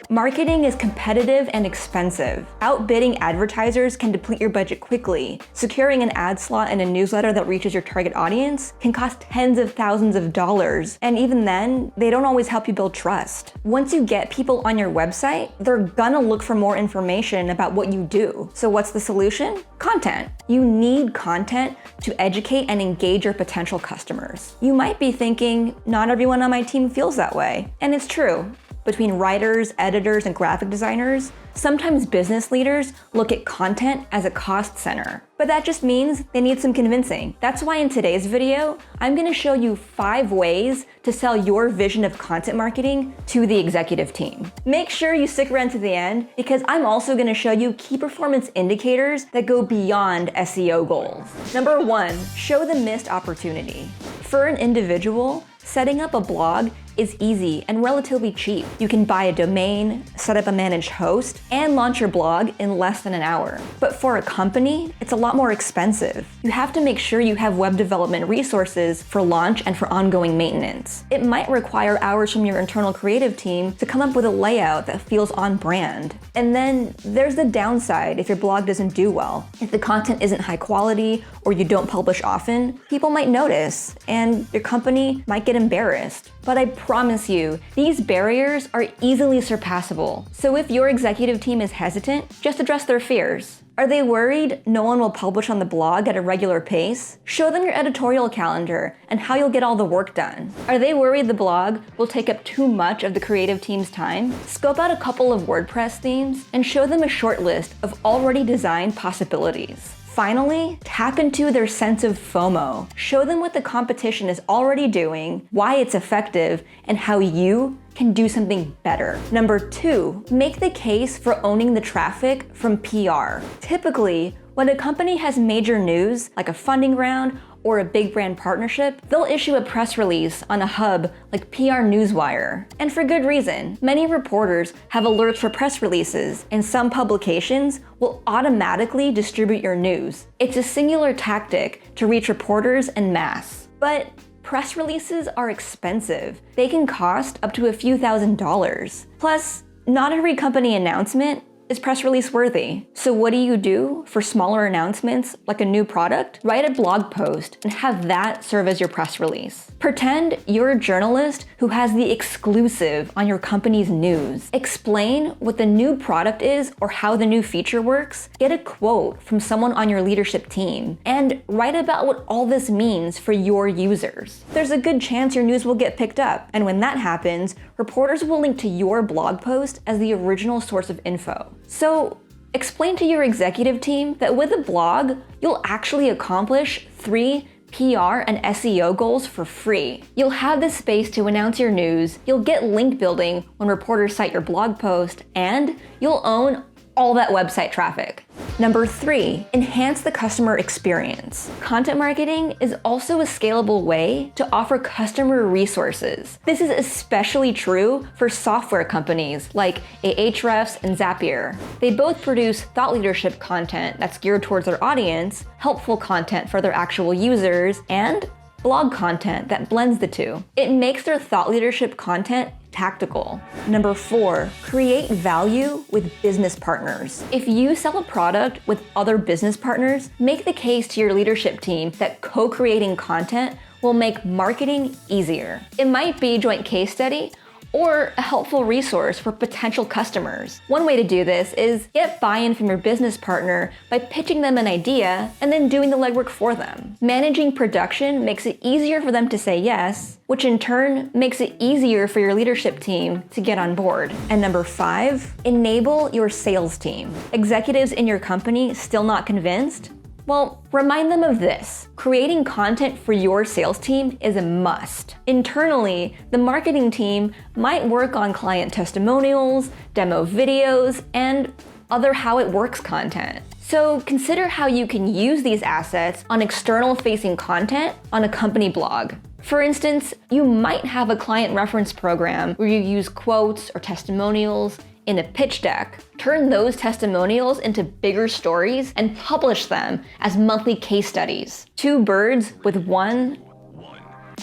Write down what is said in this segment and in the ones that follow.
Marketing is competitive and expensive. Outbidding advertisers can deplete your budget quickly. Securing an ad slot in a newsletter that reaches your target audience can cost tens of thousands of dollars. And even then, they don't always help you build trust. Once you get people on your website, they're gonna look for more information about what you do. So what's the solution? Content. You need content to educate and engage your potential customers. You might be thinking, not everyone on my team feels that way. And it's true. Between writers, editors, and graphic designers, sometimes business leaders look at content as a cost center. But that just means they need some convincing. That's why in today's video, I'm gonna show you 5 ways to sell your vision of content marketing to the executive team. Make sure you stick around to the end because I'm also gonna show you key performance indicators that go beyond SEO goals. Number 1, show the missed opportunity. For an individual, setting up a blog is easy and relatively cheap. You can buy a domain, set up a managed host, and launch your blog in less than an hour. But for a company, it's a lot more expensive. You have to make sure you have web development resources for launch and for ongoing maintenance. It might require hours from your internal creative team to come up with a layout that feels on brand. And then there's the downside if your blog doesn't do well. If the content isn't high quality or you don't publish often, people might notice and your company might get embarrassed. But I promise you, these barriers are easily surpassable. So if your executive team is hesitant, just address their fears. Are they worried no one will publish on the blog at a regular pace? Show them your editorial calendar and how you'll get all the work done. Are they worried the blog will take up too much of the creative team's time? Scope out a couple of WordPress themes and show them a short list of already designed possibilities. Finally, tap into their sense of FOMO. Show them what the competition is already doing, why it's effective, and how you can do something better. Number 2, make the case for owning the traffic from PR. Typically, when a company has major news, like a funding round or a big brand partnership, they'll issue a press release on a hub like PR Newswire. And for good reason. Many reporters have alerts for press releases, and some publications will automatically distribute your news. It's a singular tactic to reach reporters en masse. But press releases are expensive. They can cost up to a few $1,000s. Plus, not every company announcement is press release worthy. So what do you do for smaller announcements like a new product? Write a blog post and have that serve as your press release. Pretend you're a journalist who has the exclusive on your company's news. Explain what the new product is or how the new feature works. Get a quote from someone on your leadership team and write about what all this means for your users. There's a good chance your news will get picked up, and when that happens, reporters will link to your blog post as the original source of info. So explain to your executive team that with a blog, you'll actually accomplish 3 PR and SEO goals for free. You'll have the space to announce your news, you'll get link building when reporters cite your blog post, and you'll own all that website traffic. Number 3, enhance the customer experience. Content marketing is also a scalable way to offer customer resources. This is especially true for software companies like Ahrefs and Zapier. They both produce thought leadership content that's geared towards their audience, helpful content for their actual users, and blog content that blends the two. It makes their thought leadership content tactical. Number 4, create value with business partners. If you sell a product with other business partners, make the case to your leadership team that co-creating content will make marketing easier. It might be a joint case study or a helpful resource for potential customers. One way to do this is get buy-in from your business partner by pitching them an idea and then doing the legwork for them. Managing production makes it easier for them to say yes, which in turn makes it easier for your leadership team to get on board. And number 5, enable your sales team. Executives in your company still not convinced? Well, remind them of this. Creating content for your sales team is a must. Internally, the marketing team might work on client testimonials, demo videos, and other how it works content. So consider how you can use these assets on external-facing content on a company blog. For instance, you might have a client reference program where you use quotes or testimonials in a pitch deck. Turn those testimonials into bigger stories and publish them as monthly case studies. 2 birds with one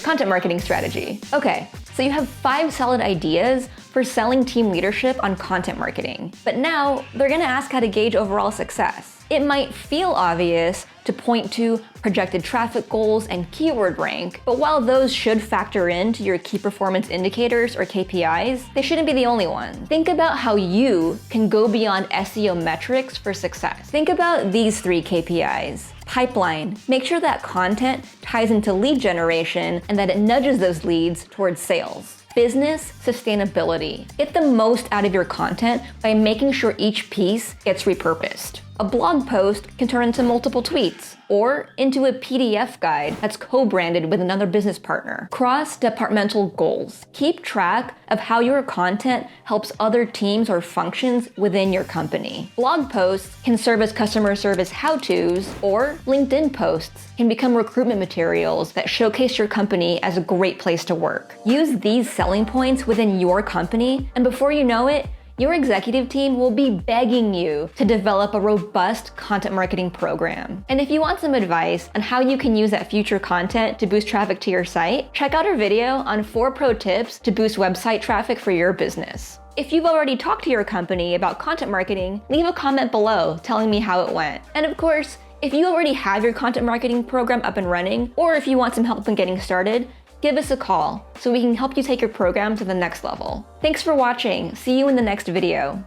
Content marketing strategy. Okay, so you have 5 solid ideas for selling team leadership on content marketing. But now they're gonna ask how to gauge overall success. It might feel obvious to point to projected traffic goals and keyword rank, but while those should factor into your key performance indicators or KPIs, they shouldn't be the only ones. Think about how you can go beyond SEO metrics for success. Think about these 3 KPIs. Pipeline. Make sure that content ties into lead generation and that it nudges those leads towards sales. Business sustainability. Get the most out of your content by making sure each piece gets repurposed. A blog post can turn into multiple tweets or into a PDF guide that's co-branded with another business partner. Cross-departmental goals. Keep track of how your content helps other teams or functions within your company. Blog posts can serve as customer service how-tos, or LinkedIn posts can become recruitment materials that showcase your company as a great place to work. Use these selling points within your company, and before you know it, your executive team will be begging you to develop a robust content marketing program. And if you want some advice on how you can use that future content to boost traffic to your site, check out our video on 4 pro tips to boost website traffic for your business. If you've already talked to your company about content marketing, leave a comment below telling me how it went. And of course, if you already have your content marketing program up and running, or if you want some help in getting started, give us a call so we can help you take your program to the next level. Thanks for watching. See you in the next video.